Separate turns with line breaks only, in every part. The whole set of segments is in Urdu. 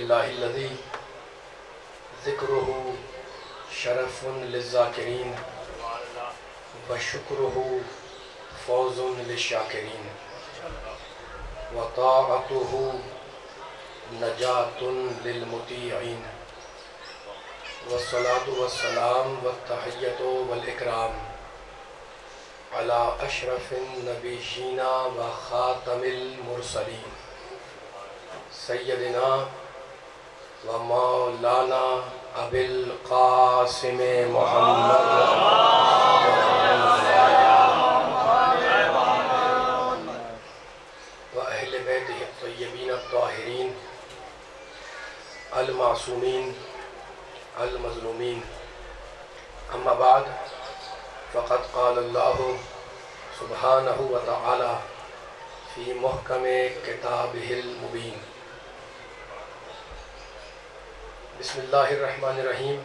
للہ الذی ذکرہ شرف للذاکرین وشکرہ فوز للشاکرین وطاعتہ نجات للمطیعین والصلاة والسلام والتحیۃ والاکرام علی اشرف النبیین و خاتم المرسلین سیدنا و مولانا ابی القاسم محمد و اہل بیتہ الطیبین الطاہرین المعصومین المظلومین اما بعد فقد قال اللہ سبحانہ وتعالی فی محکم کتابہ المبین بسم اللہ الرحمن الرحیم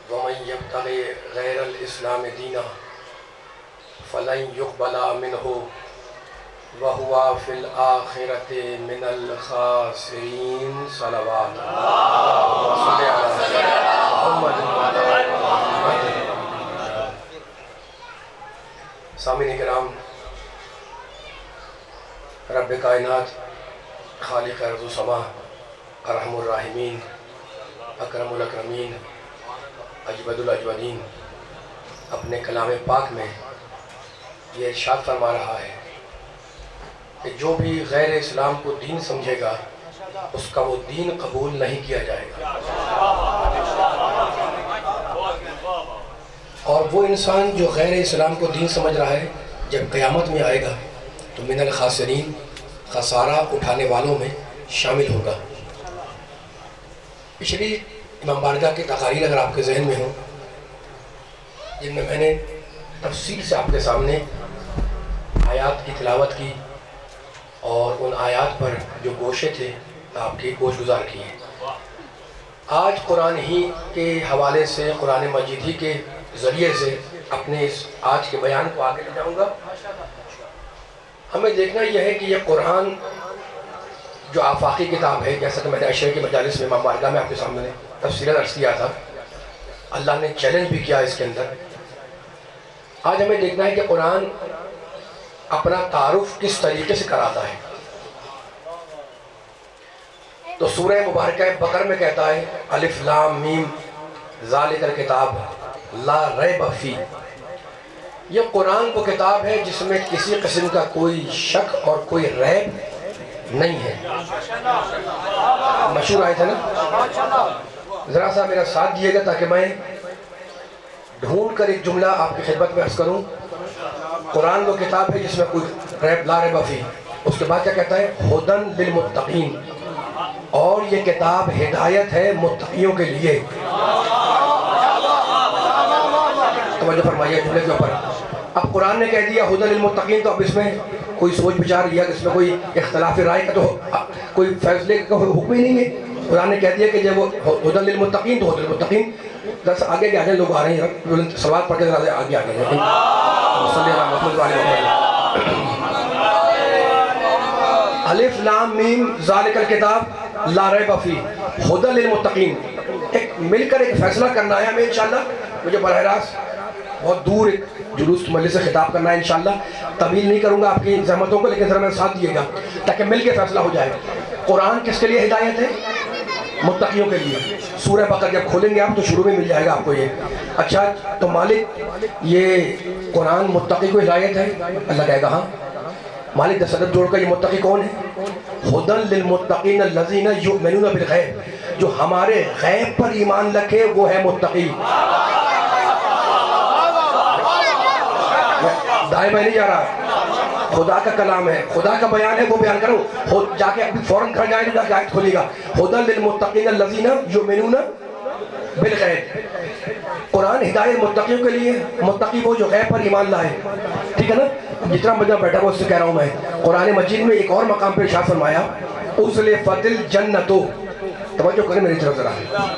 ومن یبتغ غیر الاسلام دینا فلن یقبل منہ وہو فی الآخرۃ من الخاسرین صلوات صلی علی محمد سامعین کرام، رب کائنات خالق ارض و سما ارحم الراحمین اکرم الاکرمین اجود الاجودین اپنے کلام پاک میں یہ ارشاد فرما رہا ہے کہ جو بھی غیر اسلام کو دین سمجھے گا اس کا وہ دین قبول نہیں کیا جائے گا، اور وہ انسان جو غیر اسلام کو دین سمجھ رہا ہے جب قیامت میں آئے گا تو من الخاسرین خسارہ اٹھانے والوں میں شامل ہوگا۔ پچھلی امام بارگاہ کی تقاریر اگر آپ کے ذہن میں ہوں، جن میں نے تفصیل سے آپ کے سامنے آیات کی تلاوت کی اور ان آیات پر جو گوشے تھے آپ کی گوش گزار کی ہیں، آج قرآن ہی کے حوالے سے، قرآن مجید ہی کے ذریعے سے اپنے اس آج کے بیان کو آگے لے جاؤں گا۔ ہمیں دیکھنا یہ ہے کہ یہ قرآن جو آفاقی کتاب ہے، جیسا کہ میں نے عشرے کی مجالس میں امام بارگاہ میں آپ کے سامنے تفصیلاً عرض کیا تھا، اللہ نے چیلنج بھی کیا اس کے اندر۔ آج ہمیں دیکھنا ہے کہ قرآن اپنا تعارف کس طریقے سے کراتا ہے۔ تو سورہ مبارکہ بقرہ میں کہتا ہے الف لام میم ذالک الکتاب لا ریب فیہ، یہ قرآن وہ کتاب ہے جس میں کسی قسم کا کوئی شک اور کوئی ریب نہیں ہے۔ مشہور آیت ہے نا، ذرا سا میرا ساتھ دیئے گا تاکہ میں ڈھونڈ کر ایک جملہ آپ کی خدمت میں عرض کروں۔ قرآن وہ کتاب ہے جس میں کوئی ریب لا ریب فیہ، اس کے بعد کیا کہتا ہے ھدی للمتقین، اور یہ کتاب ہدایت ہے متقیوں کے لیے۔ توجہ فرمائیے جملے کے اوپر۔ اب قرآن نے کہہ دیا ھدی للمتقین، تو اب اس میں کوئی سوچ بچار یا اس میں کوئی اختلاف رائے کا تو کوئی فیصلے کا حکم ہی نہیں ہے۔ قرآن نے کہہ دیا کہ جب وہ ھدی للمتقین تو ھدی للمتقین، دس آگے آ جائیں، لوگ آ رہے ہیں، سوال پڑھ کے ذرا آگے آ گئے۔ صلی اللہ محمد علیہ وسلم۔ الف لام میم ذالک الکتاب لا ریب فیہ ھدی للمتقین، ایک مل کر ایک فیصلہ کرنا ہے ہمیں انشاءاللہ۔ مجھے براہ راست بہت دور ایک جلوس کی مجلس سے خطاب کرنا ہے انشاءاللہ، طویل نہیں کروں گا آپ کی زحمتوں کو، لیکن ذرا میرا ساتھ دیے گا تاکہ مل کے فیصلہ ہو جائے۔ قرآن کس کے لیے ہدایت ہے؟ متقیوں کے لیے۔ سورہ بقرہ جب کھولیں گے آپ تو شروع میں مل جائے گا آپ کو یہ۔ اچھا تو مالک یہ قرآن متقی کو ہدایت ہے؟ اللہ کہے گا ہاں۔ مالک دسترد جوڑ کر یہ متقی کون ہے؟ ھدی للمتقین الذین یؤمنون بالغیب، جو ہمارے غیب پر ایمان رکھے وہ ہے متقی۔ دائیں بائیں نہیں جا رہا، خدا کا کلام ہے، خدا کا بیان ہے، وہ بیان کرو۔ جا کے اپنی فوراً گھر جائیں، جا کے آیت کھولے گا ھدی للمتقین الذین یؤمنون بالغیب۔ قرآن ہدایت متقیوں کے لیے، متقی وہ جو غیب پر ایمان لائے، ٹھیک ہے نا؟ جتنا بندہ بیٹھا ہوا اس سے کہہ رہا ہوں میں، قرآن مجید میں ایک اور مقام پہ ارشاد فرمایا اُزْلِفَتِ الْجَنَّةُ، توجہ کریں میری طرف ذرا،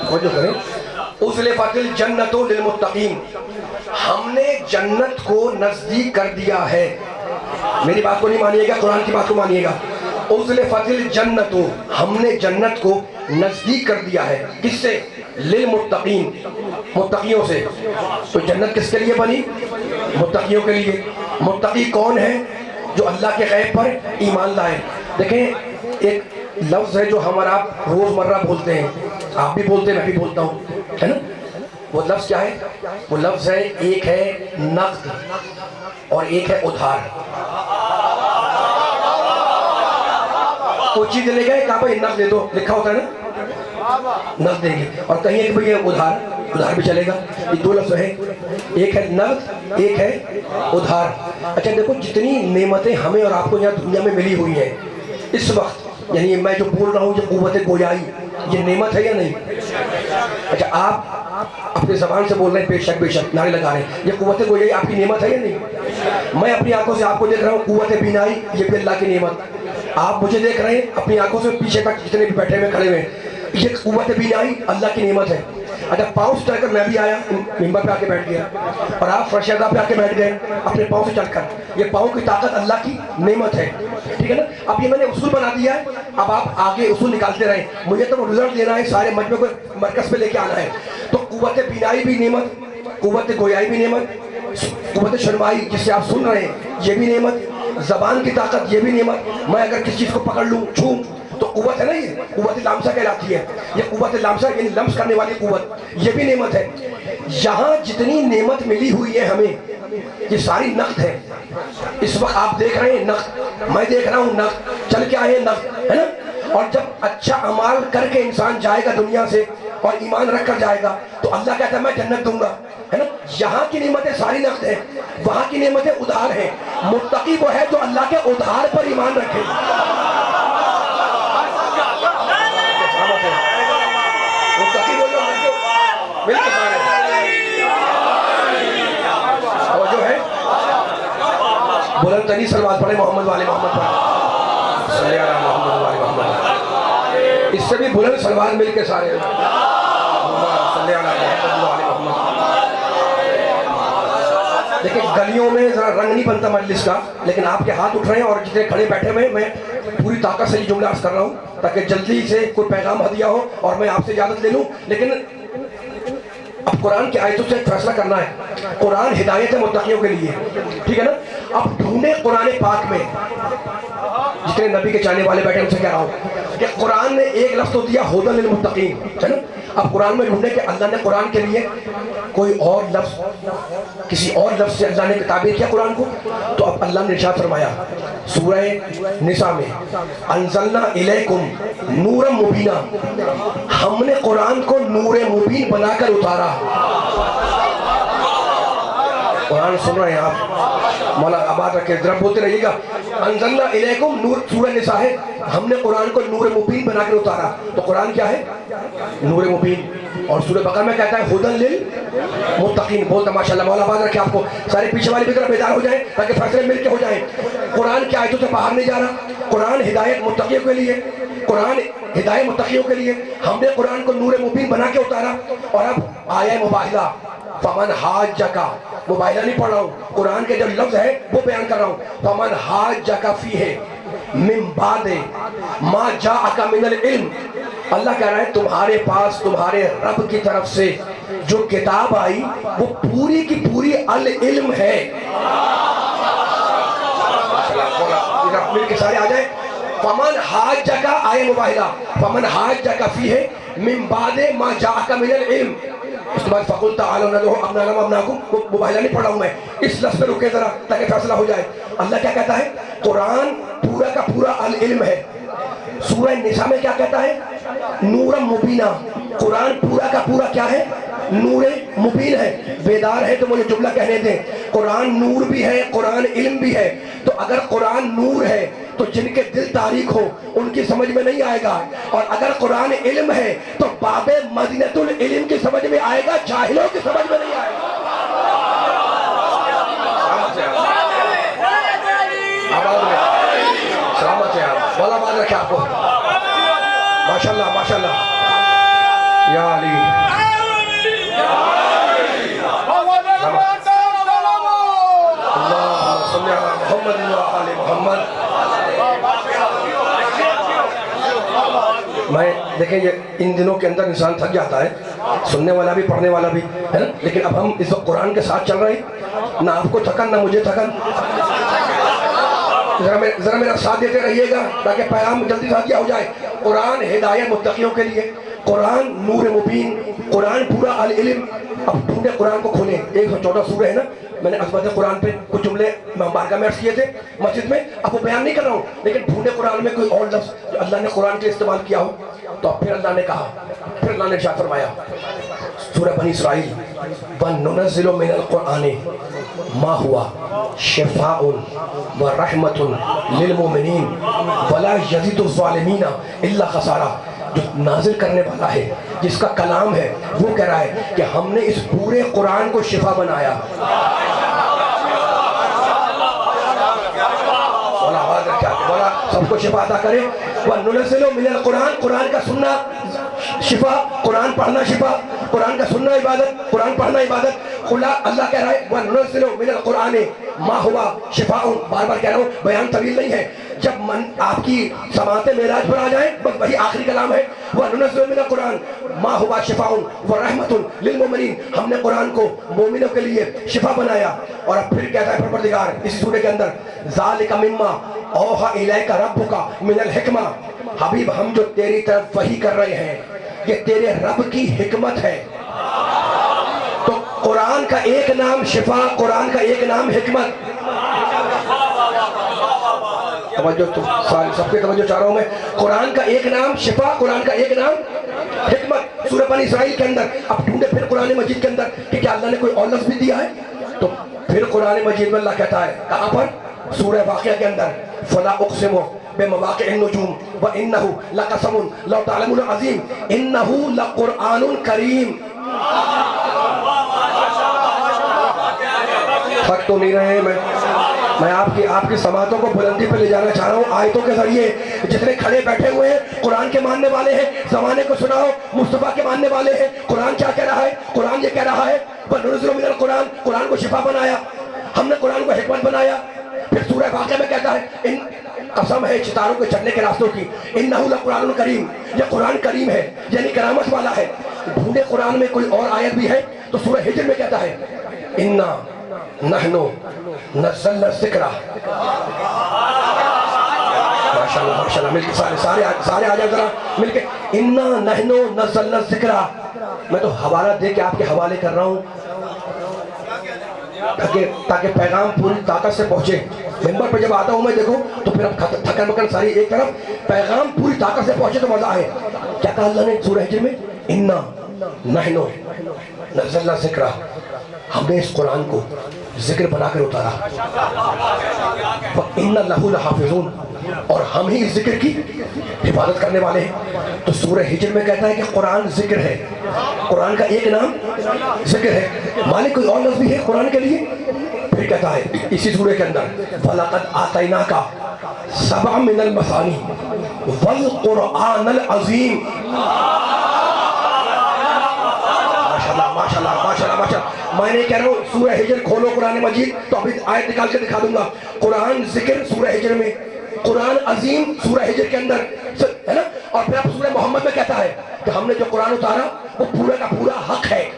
توجہ کریں، اُزْلِفَتِ الْجَنَّةُ لِلْمُتَّقِينَ، ہم نے جنت کو نزدیک کر دیا ہے۔ میری بات کو نہیں مانیے گا، قرآن کی بات کو مانیے گا۔ اُزْلِفَتِ الْجَنَّةُ، ہم نے جنت کو نزدیک کر دیا ہے، کس سے؟ للمتقین، متقیوں سے۔ تو جنت کس کے لیے بنی؟ متقیوں کے لیے۔ متقی کون ہے؟ جو اللہ کے غیب پر ایمان لائے۔ دیکھیں ایک لفظ ہے جو ہم اور آپ روز مرہ بولتے ہیں، آپ بھی بولتے ہیں، میں بھی بولتا ہوں، ہے نا؟ وہ لفظ کیا ہے؟ وہ لفظ ہے، ایک ہے نقد اور ایک ہے ادھار۔ کوئی چیز لے گئے، کہا بھائی نقد دے دو، لکھا ہوتا ہے نا، نقد دیں گے، اور کہیں کہ بھئی ادھار، ادھار بھی چلے گا۔ یہ دو لفظ ہیں، ایک ہے نقد، ایک ہے ادھار۔ اچھا دیکھو جتنی نعمتیں ہمیں اور آپ کو یہاں دنیا میں ملی ہوئی ہیں اس وقت، یعنی میں جو بول رہا ہوں یہ قوت گویائی، یہ نعمت ہے یا نہیں؟ اچھا آپ اپنے زبان سے بول رہے ہیں بے شک بے شک، نعرے لگا رہے ہیں، یہ قوت گویائی آپ کی نعمت ہے یا نہیں؟ میں اپنی آنکھوں سے آپ کو دیکھ رہا ہوں، قوت بینائی، یہ بھی اللہ کی نعمت۔ آپ مجھے دیکھ رہے ہیں اپنی آنکھوں سے، پیچھے تک جتنے بھی بیٹھے ہوئے کھڑے ہوئے ہیں، یہ قوت بینائی اللہ کی نعمت ہے۔ اگر پاؤں سے چل کر میں بھی آیا، ممبر پہ آ کے بیٹھ گیا، اور آپ فرش اعلیٰ پہ آ کے بیٹھ گئے اپنے پاؤں سے چل کر، یہ پاؤں کی طاقت اللہ کی نعمت ہے، ٹھیک ہے نا؟ اب یہ میں نے اصول بنا دیا ہے، اب آپ آگے اصول نکالتے رہیں، مجھے تو رزلٹ لینا ہے، سارے مجمع کو مرکز پہ لے کے آنا ہے۔ تو قوت بینائی بھی نعمت، قوت گویائی بھی نعمت، قوت شنوائی جس سے آپ سن رہے ہیں یہ بھی نعمت، زبان کی طاقت یہ بھی نعمت۔ میں اگر کسی چیز کو پکڑ لوں، چھوں تو قوت ہے نا، یہ قوت لامسہ کہلاتی ہے، یہ قوت لامسہ یعنی لمس کرنے والی قوت، یہ بھی نعمت ہے۔ یہاں جتنی نعمت ملی ہوئی ہے ہمیں، یہ ساری نقد ہے۔ اس وقت آپ دیکھ رہے ہیں نقد، میں دیکھ رہا ہوں نقد، چل کے آئے نقد، ہے نا؟ اور جب اچھا اعمال کر کے انسان جائے گا دنیا سے اور ایمان رکھ کر جائے گا تو اللہ کہتا ہے میں جنت دوں گا، ہے نا؟ یہاں کی نعمتیں ساری نقد ہیں، وہاں کی نعمتیں ادھار ہیں۔ متقی وہ ہے جو اللہ کے ادھار پر ایمان رکھے۔ متقی وہ جو مل کے سارے اور جو ہے بلند ترین صلوات پڑھے محمد والے محمد پر، صلی اللہ علیہ محمد والے محمد، اس سے بھی بلند صلوات مل کے سارے، صلی اللہ علیہ محمد والے محمد۔ دیکھیں گلیوں میں ذرا رنگ نہیں بنتا مجلس کا، لیکن آپ کے ہاتھ اٹھ رہے ہیں اور جتنے کھڑے بیٹھے ہوئے میں پوری طاقت سے یہ جملہ عرض کر رہا ہوں تاکہ جلدی سے کوئی پیغام ہدیہ ہو اور میں آپ سے اجازت لے لوں۔ لیکن اب قرآن کی آیتوں سے فیصلہ کرنا ہے، قرآن ہدایت ہے متقیوں کے لیے، ٹھیک ہے نا؟ اب ڈھونڈے قرآن پاک میں، جتنے نبی کے چاہنے والے بیٹھے ان سے کہہ رہا ہوں کہ قرآن نے ایک لفظ تو دیا ھدی للمتقین، ہے نا؟ اب قرآن میں ڈھونڈے کہ اللہ نے قرآن کے لیے کوئی اور لفظ، کسی اور لفظ سے اللہ نے تعبیر کیا قرآن کو، تو اب اللہ نے ارشاد فرمایا سورہ نساء میں، انزلنا الیکم نورا مبینا، ہم نے قرآن کو نور مبین بنا کر اتارا۔ قرآن سن رہے ہیں آپ، مولا آباد رکھے، ذرا بولتے رہیے گا، انزلنا الیکم نور، سورہ نساء ہے، ہم نے قرآن کو نور مبین بنا کر اتارا۔ تو قرآن کیا ہے؟ نور مبین۔ اور سورہ بقرہ میں کہتا ہے ھدی للمتقین۔ بولتا ماشاءاللہ، مولا آباد رکھے آپ کو، سارے پیچھے والے بھی ذرا بیدار ہو جائیں تاکہ فیصلے مل کے ہو جائیں۔ قرآن کی آیتوں سے باہر نہیں جا رہا، قرآن ہدایت متقیوں کے لیے، قرآن ہدایت متقیوں کے لیے، ہم نے قرآن کو نور مبین بنا کے اتارا۔ اور اب آیا مباہلہ، فمن حاجک، مباہلہ نہیں پڑھ رہا ہوں، قرآن کے جو لفظ ہے وہ بیان کر رہا ہوں، فمن حاجک فیہ من بعد ما جاءک من العلم، اللہ کہہ رہا ہے تمہارے پاس تمہارے رب کی طرف سے جو کتاب آئی وہ پوری کی پوری العلم ہے۔ مل کے سارے آ جائیں، فمن حاجک، آئے مباہلہ، فمن حاجک فیہ من بعد ما جاءک من العلم، اس کے بعد فَقُلْ تَعَالَوْا نَدْعُ أَبْنَاءَنَا وَأَبْنَاءَكُمْ، مباہلہ نہیں پڑھ رہا ہوں میں، اس لفظ پہ رکے ذرا تاکہ فیصلہ ہو جائے۔ اللہ کیا کہتا ہے؟ قرآن پورا کا پورا العلم ہے۔ سورہ نساء میں کیا کہتا ہے؟ نورا مبینہ، قرآن پورا کا پورا کیا ہے؟ نور مبین ہے۔ بیدار ہے تو مجھے جملہ کہنے دیں، قرآن نور بھی ہے، قرآن علم بھی ہے۔ تو اگر قرآن نور ہے تو جن کے دل تاریک ہو ان کی سمجھ میں نہیں آئے گا، اور اگر قرآن علم ہے تو باب مدینۃ العلم کی سمجھ میں آئے گا، جاہلوں کی سمجھ میں نہیں آئے گا۔ سلامت ہے آپ، بولا بات رکھے آپ کو، ماشاءاللہ ماشاءاللہ، یا علی، اللہم صلی علی محمد و آل محمد۔ میں دیکھیں یہ ان دنوں کے اندر انسان تھک جاتا ہے، سننے والا بھی پڑھنے والا بھی ہے نا، لیکن اب ہم اس وقت قرآن کے ساتھ چل رہے ہیں، نہ آپ کو تھکن نہ مجھے تھکن۔ ذرا میرا ساتھ دیتے رہیے گا تاکہ پیغام جلدی ساتھ ہو جائے۔ قرآن ہدایت متقیوں کے لیے، قرآن نور مبین، قرآن پورا العلم۔ اب ڈھونڈے قرآن کو کھولیں، 114 سورہ ہے نا، میں نے عظمت قرآن پہ کچھ جملے بارگاہ میں عرض کیے تھے مسجد میں، اب وہ بیان نہیں کر رہا ہوں، لیکن ڈھونڈے قرآن میں کوئی اور لفظ جو اللہ نے قرآن کے استعمال کیا ہو، تو پھر اللہ نے کہا، پھر اللہ نے ارشاد فرمایا سورہ بنی اسرائیل، وَنُنَزِّلُ مِنَ الْقُرْآنِ مَا هُوَ شِفَاءٌ وَرَحْمَةٌ لِلْمُؤْمِنِينَ وَلَا يَزِيدُ الظَّالِمِينَ إِلَّا خَسَارًا۔ جو نازل کرنے والا ہے، جس کا کلام ہے، وہ کہہ رہا ہے کہ ہم نے اس پورے قرآن کو شفا بنایا۔ بولا سب کو شفا عطا کرے۔ وَنُنَزِّلُ مِنَ الْقُرْآنِ، قرآن کا سننا شفا، قرآن پڑھنا شفا، قرآن کا سننا عبادت، قرآن پڑھنا عبادت۔ اللہ کہہ رہا ہے وَنُنَزِّلُ مِنَ الْقُرْآنِ مَا هُوَ شِفَاءٌ، بار بار کہہ رہا ہوں، بیان طویل نہیں ہے، جب آپ کی سماعت معراج پر آ جائیں بس وہی آخری کلام ہے۔ وَنُنَزِّلُ مِنَ الْقُرْآنِ مَا هُوَ شِفَاءٌ وَرَحْمَةٌ لِلْمُؤْمِنِينَ، ہم نے قرآن کو مومنوں کے لیے شفا بنایا۔ اور اب پھر کہتا ہے پروردگار اسی سورہ کے اندر، ذَلِكَ مِمَّا أَوْحَىٰ إِلَيْكَ رَبُّكَ مِنَ الْحِكْمَةِ، حبیب ہم جو تیری طرف وحی کر رہے ہیں یہ تیرے رب کی حکمت ہے۔ تو قرآن کا ایک نام شفا، قرآن کا ایک نام حکمت۔ توجہ تو سب کے توجہ چاہ رہا ہوں میں، قرآن کا ایک نام شفا، قرآن کا ایک نام حکمت۔ سورہ بنی اسرائیل کے اندر اب ڈھونڈے پھر قرآن مجید کے اندر کہ کیا اللہ نے کوئی اور لفظ بھی دیا ہے، تو پھر قرآن مجید میں اللہ کہتا ہے کہاں پر؟ سورہ واقعہ کے اندر، فَلَا أُقْسِمُ بِمَوَاقِعِ النُّجُومِ وَإِنَّهُ لَقَسَمٌ لَوْ تَعْلَمُونَ عَظِيمٌ إِنَّهُ لَقُرْآنٌ کریم۔ تھک تو نہیں رہے ہیں، میں آپ کی سماعتوں کو بلندی پہ لے جانا چاہ رہا ہوں آیتوں کے ذریعے۔ جتنے کھڑے بیٹھے ہوئے ہیں قرآن کے ماننے والے ہیں، زمانے کو سناؤ، مصطفیٰ کے ماننے والے ہیں۔ قرآن کیا کہہ رہا ہے؟ قرآن یہ کہہ رہا ہے وَنُنَزِّلُ مِنَ الْقُرْآنِ، قرآن کو شفا بنایا، ہم نے قرآن کو حکمت بنایا۔ پھر سورہ واقعہ میں کہتا ہے قسم ہے ستاروں کے چڑھنے کے راستوں کی، إِنَّهُ لَقُرْآنٌ کریم، یہ قرآن کریم ہے یعنی کرامت والا ہے۔ ڈھونڈے قرآن میں کوئی اور آیت بھی ہے تو سورہ ہجر میں کہتا ہے إِنَّا نَحْنُ نَزَّلْنَا الذِّكْرَ، ماشاءاللہ ماشاءاللہ، مل کے سارے آ جائیں ذرا مل کے، إِنَّا نَحْنُ نَزَّلْنَا الذِّكْرَ۔ میں تو حوالہ دے کے آپ کے حوالے کر رہا ہوں تاکہ پیغام پوری طاقت سے پہنچے۔ ممبر پہ جب آتا ہوں میں دیکھو تو پھر اب تھکن مکن ساری ایک طرف، پیغام پوری طاقت سے پہنچے تو مزہ آئے۔ کیا کہا اللہ نے سورہ ہجر میں؟ إِنَّا نَحْنُ نَزَّلْنَا الذِّكْرَ، ہم نے اس قرآن کو ذکر بنا کر اتارا، وَإِنَّ لَهُ لَحَافِظُونَ، اور ہم ہی اس ذکر کی حفاظت کرنے والے ہیں۔ تو سورہ ہجر میں کہتا ہے کہ قرآن ذکر ہے، قرآن کا ایک نام ذکر ہے، مالک کوئی اور لفظ بھی ہے قرآن کے لیے؟ پھر کہتا ہے اسی سورہ کے اندر وَلَقَدْ آتَيْنَاكَ سَبْعًا مِنَ الْمَثَانِي وَالْقُرْآنَ الْعَظِيمِ۔ ماشاءاللہ ماشاءاللہ ماشاءاللہ، میں نہیں کہہ رہا ہوں سورہ ہجر کھولو قرآن مجید تو ابھی آیت نکال کے دکھا دوں گا۔ قرآن ذکر سورہ ہجر میں، قرآن عظیم سورہ ہجر کے اندر ہے نا، اور پھر اب سورہ محمد میں کہتا ہے کہ ہم نے جو قرآن اتارا وہ پورا کا پورا حق ہے۔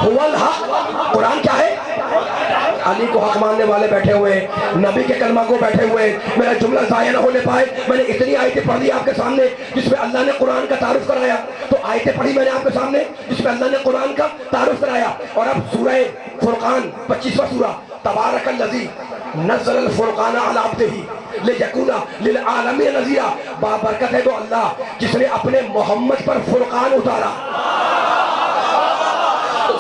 هو الحق، قرآن کیا ہے؟ علی کو حق ماننے والے بیٹھے ہوئے ہیں، نبی کے کلمہ کو بیٹھے ہوئے ہیں۔ میرا جملہ ضائع نہ ہونے پائے، میں نے اتنی آیتیں پڑھ دی آپ کے سامنے جس میں اللہ نے قرآن کا تعارف کرایا، تو آیتیں پڑھی میں نے آپ کے سامنے جس میں اللہ نے قرآن کا تعارف کرایا۔ اور اب سورہ فرقان 25واں سورہ، تبارک الذی نزل الفرقان علی عبدہ لیکون للعالمین نذیرا، بابرکت ہے وہ اللہ جس نے اپنے محمد پر فرقان اتارا۔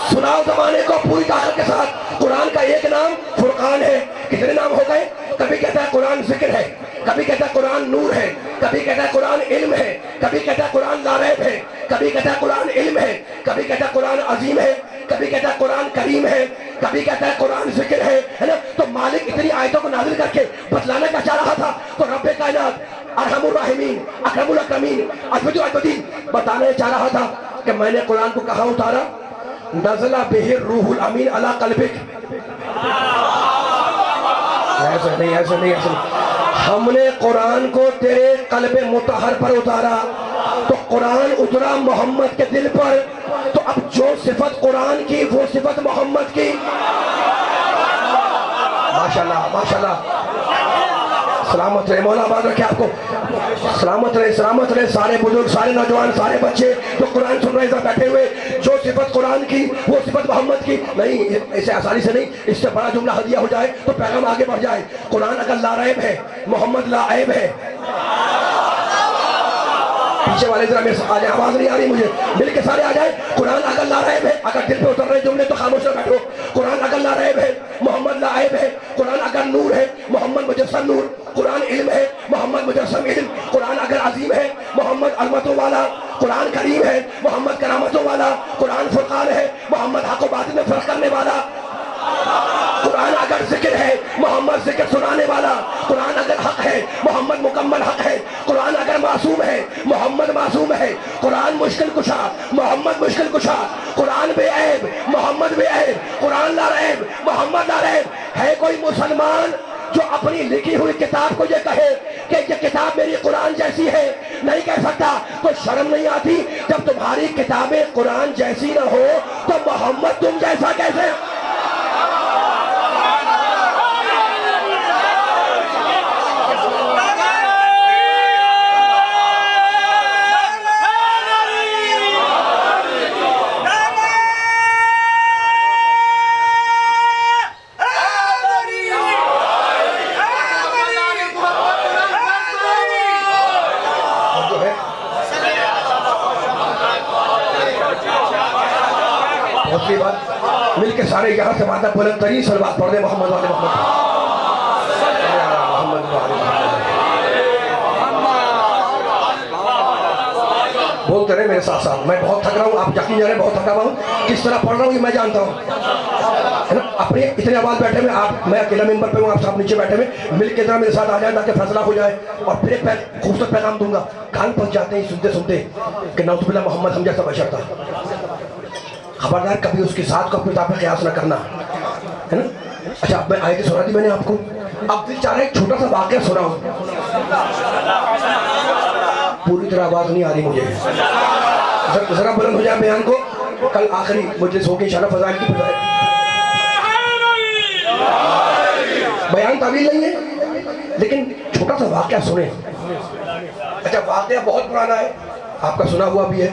سناؤ زمانے کو پوری طاقت کے ساتھ، قرآن کا ایک نام فرقان ہے۔ کتنے نام ہو گئے؟ کبھی کہتا ہے قرآن ذکر ہے، کبھی کہتا ہے قرآن نور ہے، کبھی کہتا ہے قرآن علم ہے، کبھی کہتا ہے قرآن لا ریب ہے، کبھی کہتا ہے قرآن علم ہے، کبھی کہتا ہے قرآن عظیم ہے، کبھی کہتا ہے قرآن کریم ہے، کبھی کہتا ہے قرآن ذکر ہے نا۔ تو مالک اتنی آیتوں کو نازل کر کے بتلانا کیا چاہ رہا تھا؟ تو رب کائنات ارحم الراحمین اکرم الاکرمین اجود الاجودین بتانا چاہ رہا تھا کہ میں نے قرآن کو کہاں اتارا؟ نزل بہ الروح الامین علی قلبک۔ ایسا نہیں، ایسا نہیں، ایسا نہیں۔ ہم نے قرآن کو تیرے قلب مطہر پر اتارا، تو قرآن اترا محمد کے دل پر، تو اب جو صفت قرآن کی وہ صفت محمد کی۔ ماشاءاللہ ماشاءاللہ، سلامت رہے، مولا آباد رکھے آپ کو، سلامت رہے سلامت رہے، سارے بزرگ، سارے نوجوان، سارے بچے جو قرآن سن رہے ہیں بیٹھے ہوئے، جو صفت قرآن کی وہ صفت محمد کی۔ نہیں ایسے آسانی سے نہیں، اس سے بڑا جملہ ہدیہ ہو جائے تو پیغام آگے بڑھ جائے۔ قرآن اگر لا عیب ہے، محمد لا عیب ہے۔ پیچھے والے ذرا میرے آ جائیں، آواز نہیں آ رہی مجھے، مل کے سارے آ جائیں۔ قرآن اگر لا عیب ہے، اگر دل پہ اتر رہے جملے تو خاموش نہ بیٹھو۔ قرآن اگر لا عیب ہے، محمد لا عیب ہے۔ قرآن اگر نور ہے، محمد مجسم نور۔ قرآن علم ہے، محمد مجسم علم۔ قرآن اگر عظیم ہے، محمد عظمتوں والا۔ قرآن کریم ہے، محمد کرامتوں والا۔ قرآن فرقان ہے، محمد حق و باطل میں فرق کرنے والا۔ قرآن اگر ذکر ہے، محمد ذکر سنانے والا۔ قرآن اگر حق ہے، محمد مکمل حق ہے۔ قرآن اگر معصوم ہے، محمد معصوم ہے۔ قرآن مشکل کشا، محمد مشکل کشا۔ قرآن بے عیب، محمد بے عیب۔ قرآن لا عیب، محمد لا عیب۔ ہے کوئی مسلمان جو اپنی لکھی ہوئی کتاب کو یہ کہے کہ یہ کتاب میری قرآن جیسی ہے؟ نہیں کہہ سکتا۔ تو شرم نہیں آتی جب تمہاری کتابیں قرآن جیسی نہ ہو تو محمد تم جیسا کیسے؟ دوسری بات، مل کے سارے یہاں سے بات بلند ترین صلوات پڑھ دیں محمد والے محمد، محمد والے محمد۔ بولتے رہے میرے ساتھ ساتھ، میں بہت تھک رہا ہوں، آپ یقین جانے بہت تھکا ہوا ہوں، کس طرح پڑھ رہا ہوں یہ میں جانتا ہوں، ہے نا؟ اپنے اتنے آواز بیٹھے ہوئے، آپ میں اکیلا ممبر پہ ہوں، آپ سب نیچے بیٹھے ہوئے، مل کے ذرا میرے ساتھ آ جائیں تاکہ فیصلہ ہو جائے، اور پھر ایک خوبصورت پیغام دوں گا۔ کان پھنس جاتے ہیں سنتے سنتے کہ نعوذ باللہ محمد ہم جیسا بشر تھا۔ خبردار کبھی اس کی ذات کو اپنے پہ قیاس نہ کرنا، ہے نا؟ اچھا اب میں آیت سنا دی میں نے آپ کو، اب دل چاہ رہا ہے ایک چھوٹا سا واقعہ سناؤں، پوری طرح آواز نہیں آ رہی مجھے، ذرا بلند ہو جائے بیان کو، کل آخری مجلس ہوگی انشاءاللہ فضائل کی فضائل، بیان طویل نہیں ہے لیکن چھوٹا سا واقعہ سنیں۔ اچھا واقعہ بہت پرانا ہے، آپ کا سنا ہوا بھی ہے،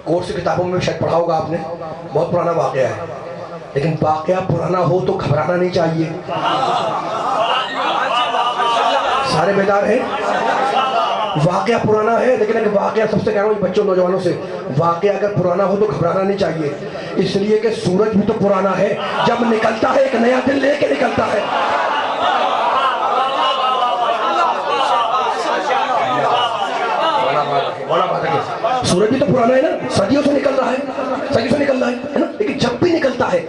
کورس کتابوں میں شاید پڑھا ہوگا آپ نے، بہت پرانا واقعہ ہے، لیکن واقعہ پرانا ہو تو گھبرانا نہیں چاہیے۔ سارے بیدار ہیں؟ واقعہ پرانا ہے لیکن اگر واقعہ، سب سے کہہ رہا ہوں بچوں نوجوانوں سے، واقعہ اگر پرانا ہو تو گھبرانا نہیں چاہیے، اس لیے کہ سورج بھی تو پرانا ہے، جب نکلتا ہے ایک نیا دن لے کے نکلتا ہے۔ سورج بھی تو پرانا ہے نا، صدیوں سے نکل رہا ہے، صدیوں سے نکل رہا ہے نا، لیکن جب بھی نکلتا ہے،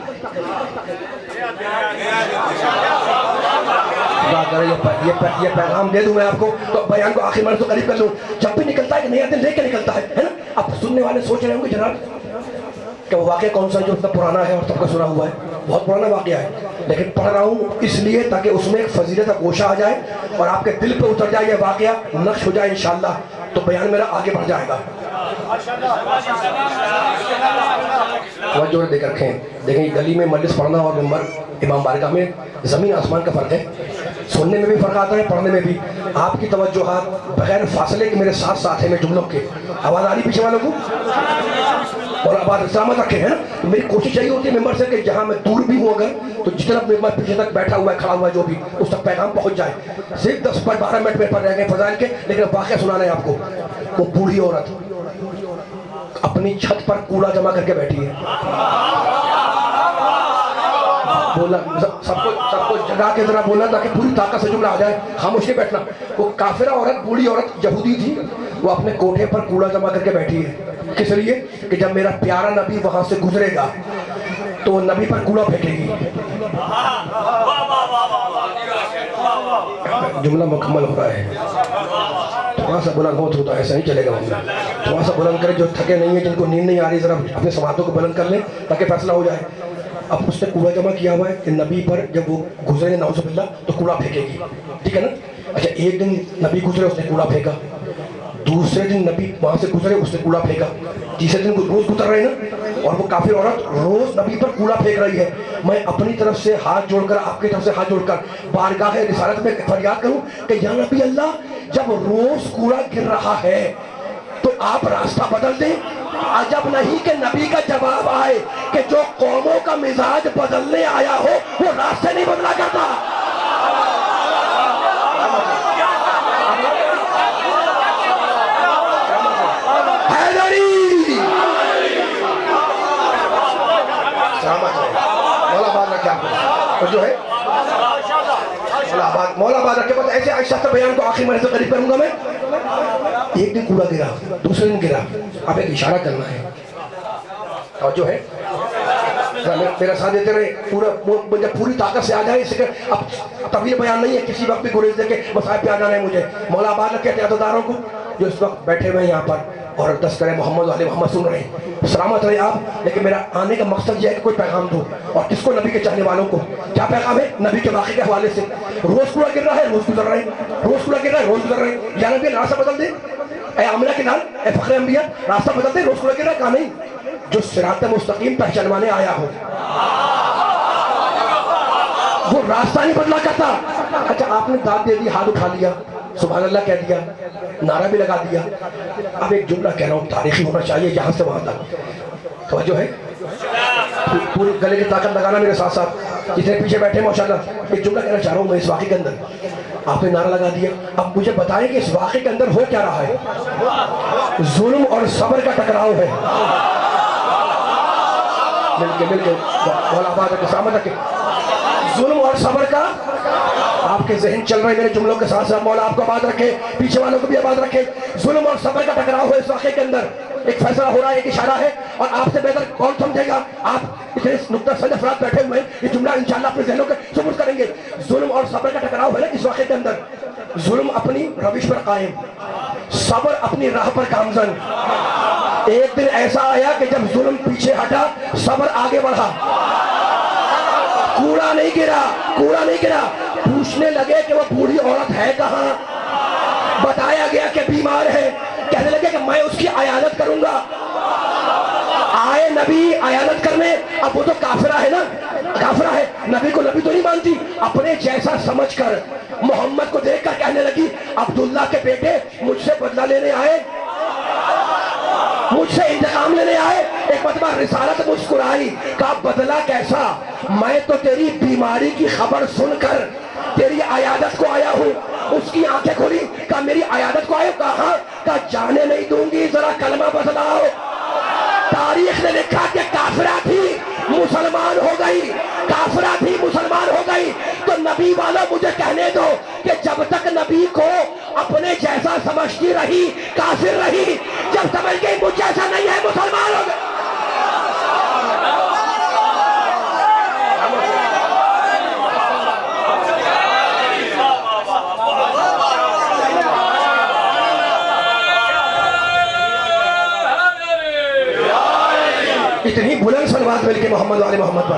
یہ پیغام دے دوں میں آپ کو تو بیان کو آخر مرحلے سے قریب کر لوں، جب بھی نکلتا ہے کہ نیا دن لے کے نکلتا ہے نا۔ اب سننے والے سوچ رہے ہوں گے جناب کہ وہ واقعہ کون سا جو اتنا پرانا ہے اور سب کا سنا ہوا ہے، بہت پرانا واقعہ ہے، لیکن پڑھ رہا ہوں اس لیے تاکہ اس میں ایک فضیلت کا گوشہ آ جائے اور آپ کے دل پہ اتر جائے، یہ واقعہ نقش ہو جائے انشاءاللہ، تو بیان میرا آگے بڑھ جائے گا۔ توجہ دیکھ رکھیں، دیکھیں گلی میں مجلس پڑھنا اور ممبر امام بارگاہ میں زمین آسمان کا فرق ہے، سننے میں بھی فرق آتا ہے، پڑھنے میں بھی۔ آپ کی توجہات بغیر فاصلے کے میرے ساتھ ساتھ ہیں میں جملوں کے، آواز آ رہی پیچھے والوں کو؟ اور آواز سلامت رکھیں، ہے نا؟ میری کوشش یہی ہوتی ہے ممبر سے کہ جہاں میں دور بھی ہوں اگر تو جتنا ممبر پیچھے تک بیٹھا ہوا ہے، کھڑا ہوا ہے، جو بھی اس تک پیغام پہنچ جائے۔ صرف 10-12 منٹ میرے پر رہ گئے فضائل کے، لیکن واقعہ سنانا ہے آپ کو۔ وہ بوڑھی عورت اپنی چھت پر کوڑا جمع کر کے بیٹھی ہے، بولا سب کو جگا کے ذرا بولا تاکہ پوری طاقت سے جملہ آ جائے، خاموش نہیں بیٹھنا۔ وہ کافرہ عورت، بوڑھی عورت یہودی تھی، وہ اپنے کوٹھے پر کوڑا جمع کر کے بیٹھی ہے، کس لیے؟ کہ جب میرا پیارا نبی وہاں سے گزرے گا تو وہ نبی پر کوڑا پھینکے گی۔ جملہ مکمل ہو رہا ہے، تھوڑا سا بلند ہوتا ہے، ایسا نہیں چلے گا، تھوڑا سا بلند کریں، جو تھکے نہیں ہیں، جن کو نیند نہیں آ رہی، ذرا اپنے سماعتوں کو بلند کر لیں تاکہ فیصلہ ہو جائے۔ اب اس نے کوڑا جمع کیا ہوا ہے کہ نبی پر جب وہ گزرے نعوذ باللہ تو کوڑا پھینکے گی، ٹھیک ہے نا؟ اچھا ایک دن نبی گزرے اس نے کوڑا پھینکا, دوسرے دن نبی وہاں سے گزرے اس نے کوڑا پھینکا, تیسرے دن روز گزر رہے نا, اور وہ کافر عورت روز نبی پر کوڑا پھینک رہی ہے. میں اپنی طرف سے ہاتھ جوڑ کر, آپ کی طرف سے ہاتھ جوڑ کر بارگاہ رسالت میں فریاد کروں کہ یا نبی اللہ, جب روز کوڑا گر رہا ہے تو آپ راستہ بدل دیں. عجب نہیں کہ نبی کا جواب آئے کہ جو قوموں کا مزاج بدلنے آیا ہو وہ راستے نہیں بدلا کرتا. مولا آباد رکھے آپ کو, جو ہے مولا آباد رکھے. بس ایسے آہستہ آہستہ بیان کو آخری مرحلے سے قریب کروں گا میں. ایک دن کوڑا گرا, دوسرے دن گرا, اب ایک اشارہ کرنا ہے, اور جو ہے میرا ساتھ دیتے رہے, پوری طاقت سے آ جائے. اس کے اب طویل بیان نہیں ہے, کسی وقت بھی گریز دے کے مصائب پہ آ جانا ہے مجھے. مولا آباد رکھے عہدیداروں کو جو اس وقت بیٹھے ہوئے ہیں یہاں پر اور تذکرہ محمد علی محمد سن رہے ہیں, سلامت رہے آپ. لیکن میرا آنے کا مقصد یہ ہے کہ کوئی پیغام دو, اور کس کو, نبی کے چاہنے والوں کو. کیا پیغام ہے؟ نبی کے واقعے کے حوالے سے. روز کوڑا گر رہا ہے, روز گزر رہے ہیں, روز کوڑا گر رہا ہے, روز گزر رہے ہیں. یا نبی راستہ بدل دے, اے آمنہ کے لال, اے فخر انبیاء, راستہ بدل دے. روز کوڑا گر رہا ہے, کہا نہیں, جو صراط مستقیم پہچانوانے آیا ہو وہ راستہ نہیں بدلا کرتا. اچھا آپ نے داد دے دی, ہاتھ اٹھا لیا, سبحان اللہ کہہ دیا, نعرہ بھی لگا دیا. اب ایک جملہ کہہ رہا ہوں, تاریخی ہونا چاہیے یہاں سے وہاں تک. توجہ ہے, پوری گلے کی طاقت لگانا میرے ساتھ ساتھ, جتنے پیچھے بیٹھے ماشاءاللہ. ایک جملہ کہنا چاہ رہا ہوں میں اس واقعے کے اندر. آپ نے نعرہ لگا دیا, اب مجھے بتائیں کہ اس واقعے کے اندر ہو کیا رہا ہے؟ ظلم اور صبر کا ٹکراؤ ہے. مل کے مولا آباد رکھے, سلامت رکھے. ظلم اور صبر کا, آپ کے ذہن چل رہے میرے جملوں کے ساتھ ساتھ, مولا آپ کو آباد رکھے, پیچھے والوں کو بھی آباد رکھے. ظلم اور صبر کا ٹکراؤ ہے اس واقعے کے اندر. ایک فیصلہ ہو رہا ہے, ایک اشارہ ہے, اور آپ سے بہتر کون سمجھے گا؟ آپ اتنے نقطہ سمجھ افراد بیٹھے ہوئے ہیں, یہ جملہ انشاءاللہ اپنے ذہنوں کے سپرد کریں گے. ظلم اور صبر کا ٹکراؤ ہے نا اس واقعے کے اندر. ظلم اپنی روش پر قائم, صبر اپنی راہ پر گامزن. ایک دن ایسا آیا کہ جب ظلم پیچھے ہٹا, صبر آگے بڑھا. کوڑا نہیں گرا. پوچھنے لگے کہ وہ بوڑھی عورت ہے کہاں, بتایا گیا کہ بیمار ہے. کہنے لگے کہ میں اس کی عیادت کروں گا. آئے نبی عیادت کرنے, اب وہ تو کافرہ ہے نا, کافرہ ہے, نبی کو نبی تو نہیں مانتی. اپنے جیسا سمجھ کر محمد کو دیکھ کر کہنے لگی, عبداللہ کے بیٹے مجھ سے بدلہ لینے آئے, مجھ سے انتقام لینے آئے. ایک مرتبہ رسالت مسکرائی, کہا بدلہ کیسا, میں تو تیری بیماری کی خبر سن کر تیری عیادت کو آیا ہوں. اس کی آنکھیں کھولی, کہا میری عیادت کو آئے ہو, کہا ہاں, کہا جانے نہیں دوں گی, ذرا کلمہ بدلاؤ. تاریخ نے لکھا کہ کافرہ تھی مسلمان ہو گئی, کافرہ تھی مسلمان ہو گئی. تو نبی والا مجھے کہنے دو کہ جب تک نبی کو اپنے جیسا سمجھتی رہی کافر رہی, جب سمجھ گئی مجھ جیسا نہیں ہے مسلمان ہو گئی. اتنی بلند صلوات مل کے محمد و آل محمد پر,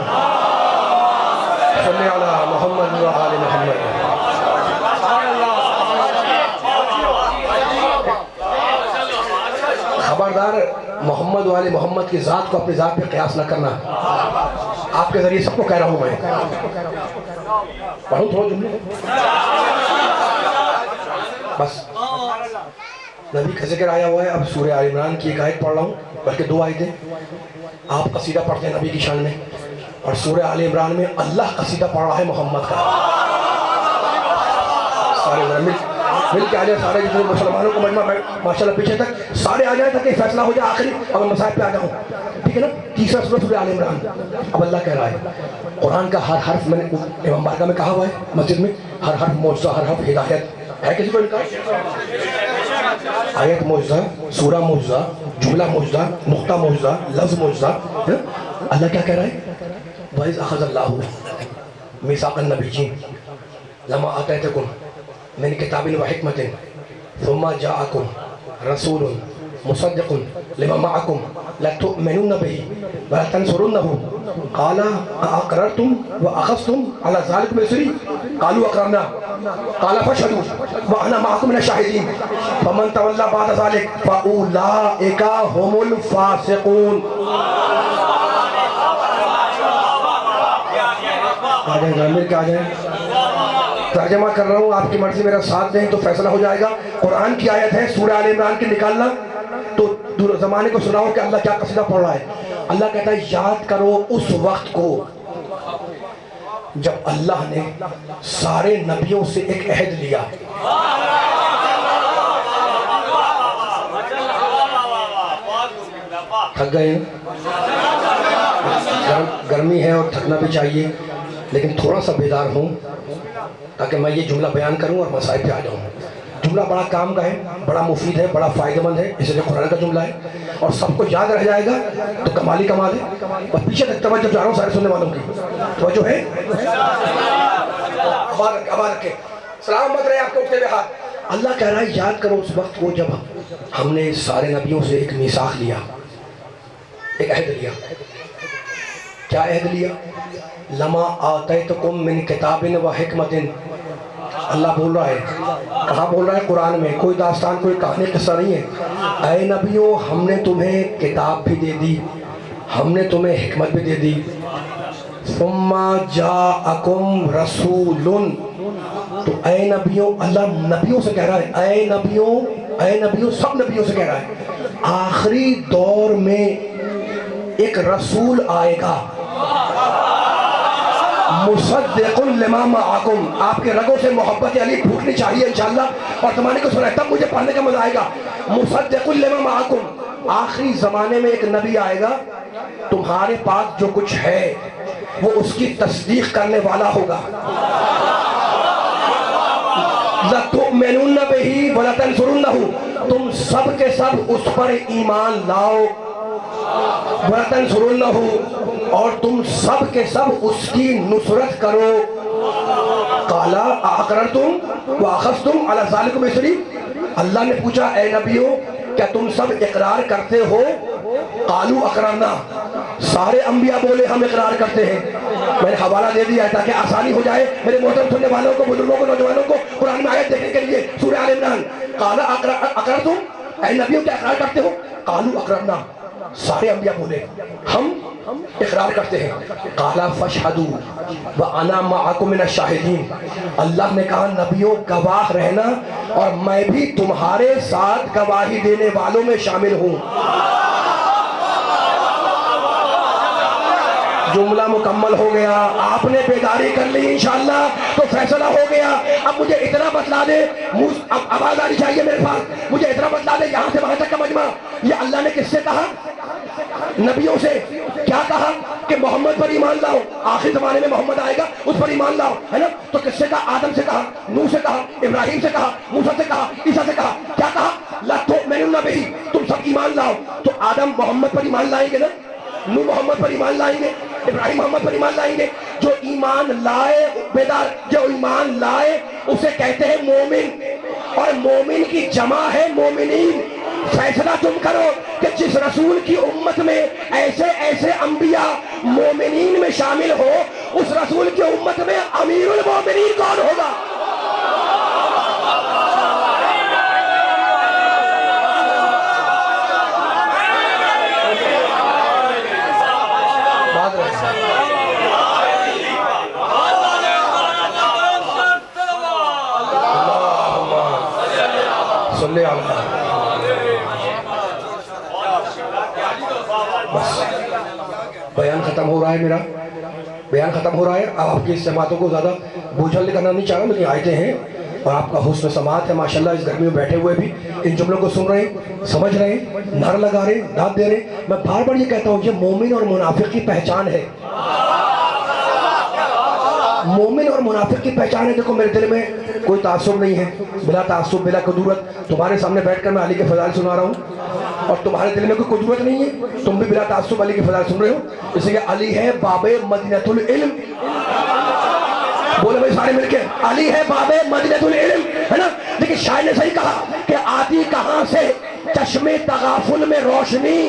صلی علی محمد و آل محمد. خبردار محمد و آل محمد کی ذات کو اپنی ذات پہ قیاس نہ کرنا. آپ کے ذریعے سب کو کہہ رہا ہوں میں. پڑھوں تھوڑا جملے بس. نبی کا ذکر آیا ہوا ہے. اب سورہ آل عمران کی ایک آیت پڑھ رہا ہوں, بلکہ 2 آیتیں. آپ قصیدہ پڑھتے ہیں نبی کی شان میں, اور سورہ آل عمران میں اللہ قصیدہ پڑھ رہا ہے محمد کا. سارے مل کے آ جائیں, سارے جتنے مسلمانوں کو مجمع ماشاءاللہ پیچھے تک سارے آ جائیں تاکہ فیصلہ ہو جائے آخری, اور مسائب پہ آ جاؤں. ٹھیک ہے نا. تیسرا سورہ آل عمران. اب اللہ کہہ رہا ہے قرآن کا ہر حرف, میں نے امام بارگاہ میں کہا ہوا ہے مسجد میں, ہر حرف معجزہ, ہر حرف ہدایت ہے. کسی کو انکار؟ آیت معجزہ, سورہ معجزہ, جملہ معجزہ, نقطہ معجزہ, لفظ معجزہ. اللہ کیا کہہ رہا ہے؟ وَإِذْ أَخَذَ اللَّهُ مِيثَاقَ النَّبِيِّينَ لَمَا آتَيْتُكُم مِّن كِتَابٍ وَحِكْمَةٍ ثُمَّ جَاءَكُم رَسُولٌ مصدق لما معكم لتؤمنن به ولتنصرنه قال أأقررتم وأخذتم على ذلكم إصري قالوا أقررنا قال فاشهدوا وأنا معكم من الشاهدين فمن تولى بعد ذلك فأولئك هم الفاسقون. آ جائیں مل کے آ جائیں. ترجمہ کر رہا ہوں, آپ کی مرضی میرا ساتھ دیں تو فیصلہ ہو جائے گا. قرآن کی آیت ہے سورہ آل عمران کی, نکالنا تو زمانے کو سناؤ کہ اللہ کیا قصیدہ پڑھ رہا ہے. اللہ کہتا ہے یاد کرو اس وقت کو جب اللہ نے سارے نبیوں سے ایک عہد لیا. تھک گئے ہیں, گرمی ہے اور تھکنا بھی چاہیے, لیکن تھوڑا سا بیدار ہوں تاکہ میں یہ جملہ بیان کروں اور مسائل پہ آ جاؤں. جملہ بڑا کام کا ہے, بڑا مفید ہے, بڑا فائدہ مند ہے, اس لیے قرآن کا جملہ ہے اور سب کو یاد رہ جائے گا تو کمال ہی کمال ہے. اور پیچھے تک توجہ جا رہا ہوں سارے سننے والوں کی توجہ ہے. آباد رکھے, سلامت رہے آپ کو اٹھتے ہوئے ہاتھ. اللہ کہہ رہا ہے یاد کرو اس وقت کو جب ہم نے سارے نبیوں سے ایک میثاق لیا, ایک عہد لیا. کیا عہد لیا؟ لما آتیتکم من کتاب و حکمت. اللہ بول رہا ہے, کہاں بول رہا ہے؟ قرآن میں. کوئی داستان, کوئی کہانی, قصہ نہیں ہے. اے نبیوں ہم نے تمہیں کتاب بھی دے دی, ہم نے تمہیں حکمت بھی دے دی. ثم جاءکم رسول. تو اے نبیوں, اللہ نبیوں سے کہہ رہا ہے, اے نبیوں, اے نبیوں, سب نبیوں سے کہہ رہا ہے. آخری دور میں ایک رسول آئے گا مصدق لما معکم. آپ کے رگوں سے محبت علی پھوٹنی چاہیے انشاءاللہ, اور زمانے کو سنا ہے تب مجھے پڑھنے کا مزہ آئے گا. مصدق لما معکم, آخری زمانے میں ایک نبی آئے گا, تمہارے پاس جو کچھ ہے وہ اس کی تصدیق کرنے والا ہوگا. لَتُؤْمِنُنَّ بِهِ وَلَتَنْصُرُنَّهُ, تم سب کے سب اس پر ایمان لاؤ. وَلَتَنْصُرُنَّهُ, اور تم سب کے سب اس کی نصرت کرو. قَالَ أَأَقْرَرْتُمْ وَأَخَذْتُمْ عَلَى ذَلِكُمْ إِصْرِي. اللہ نے پوچھا اے نبیوں کیا تم سب اقرار کرتے ہو؟ قَالُوا أَقْرَرْنَا, سارے انبیاء بولے ہم اقرار کرتے ہیں. میں نے حوالہ دے دیا ہے تاکہ آسانی ہو جائے میرے محترم سننے والوں کو, بزرگوں کو, نوجوانوں کو قرآن میں آیت دیکھنے کے لیے. سورہ آل عمران. قَالَ أَقْرَرْتُمْ, اے نبیوں کیا اقرار کرتے ہو؟ قَالُوا أَقْرَرْنَا, سارے انبیاء بولے ہم اقرار کرتے ہیں. قَالَ فَاشْهَدُوا وَأَنَا مَعَكُمْ مِنَ الشَّاهِدِينَ. اللہ نے کہا نبیوں گواہ رہنا اور میں بھی تمہارے ساتھ گواہی دینے والوں میں شامل ہوں. جملہ مکمل ہو گیا. آپ نے بیداری کر لی انشاءاللہ تو فیصلہ ہو گیا. اب مجھے اتنا بتلا دے, اب آواز آنی چاہیے میرے پاس, مجھے اتنا بتلا دے یہاں سے وہاں تک کا مجمع, یہ اللہ نے کس سے کہا؟ نبیوں سے. کیا کہا کہ محمد پر ایمان لاؤ, آخری زمانے میں محمد آئے گا اس پر ایمان لاؤ, ہے نا؟ تو کس سے کہا؟ آدم سے کہا, نوح سے کہا, ابراہیم سے کہا, موسیٰ سے کہا, عیسیٰ سے کہا. کیا کہا؟ لا تؤمنن بہ, تم سب ایمان لاؤ. تو آدم محمد پر ایمان لائیں گے نا, نوح محمد پر ایمان لائیں گے, ابراہیم محمد پر ایمان لائیں گے. جو ایمان لائے بیدار, جو ایمان لائے اسے کہتے ہیں مومن, اور مومن کی جمع ہے مومنین. فیصلہ تم کرو کہ جس رسول کی امت میں ایسے ایسے انبیاء مومنین میں شامل ہو, اس رسول کی امت میں امیر المومنین کون ہوگا؟ بس بیان ختم ہو رہا ہے, میرا بیان ختم ہو رہا ہے. اب آپ کی سماعتوں کو زیادہ بوجھل کرنا نہیں چاہ رہا, لیکن آیتیں ہیں اور آپ کا حسن سماعت ہے ماشاءاللہ. اس گرمی میں بیٹھے ہوئے بھی ان جملوں کو سن رہے ہیں, سمجھ رہے ہیں, نعرہ لگا رہے ہیں, داد دے رہے ہیں. میں بار بار یہ کہتا ہوں یہ مومن اور منافق کی پہچان ہے. مومن اور منافق کی پہچان ہے. دیکھو میرے دل میں کوئی تعصب نہیں ہے, بلا تعصب بلا قدورت تمہارے سامنے بیٹھ کر میں علی کے فضائل سنا رہا ہوں, اور تمہارے دل میں کوئی قدورت نہیں ہے, تم بھی بلا تعصب علی کے فضائل سن رہے ہو. اس لیے علی ہے باب مدینۃ العلم. بولے بھائی سارے مل کے, علی ہے باب مدینۃ العلم, ہے نا؟ لیکن شاعر نے صحیح کہا کہ آتی کہاں سے چشم تغافل میں روشنی،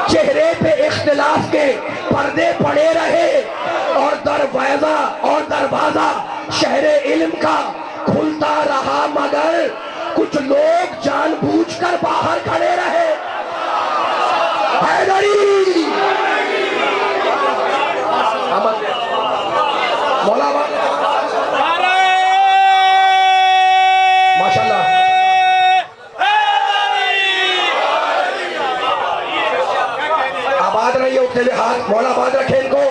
چہرے پہ اختلاف کے پردے پڑے رہے، اور دروازہ شہر علم کا کھلتا رہا، مگر کچھ لوگ جان بوجھ کر باہر کھڑے رہے۔ حیدری مولا ماشاءاللہ، آباد رہیے، اٹھتے ہوئے ہاتھ مولا آباد رکھے ان کو،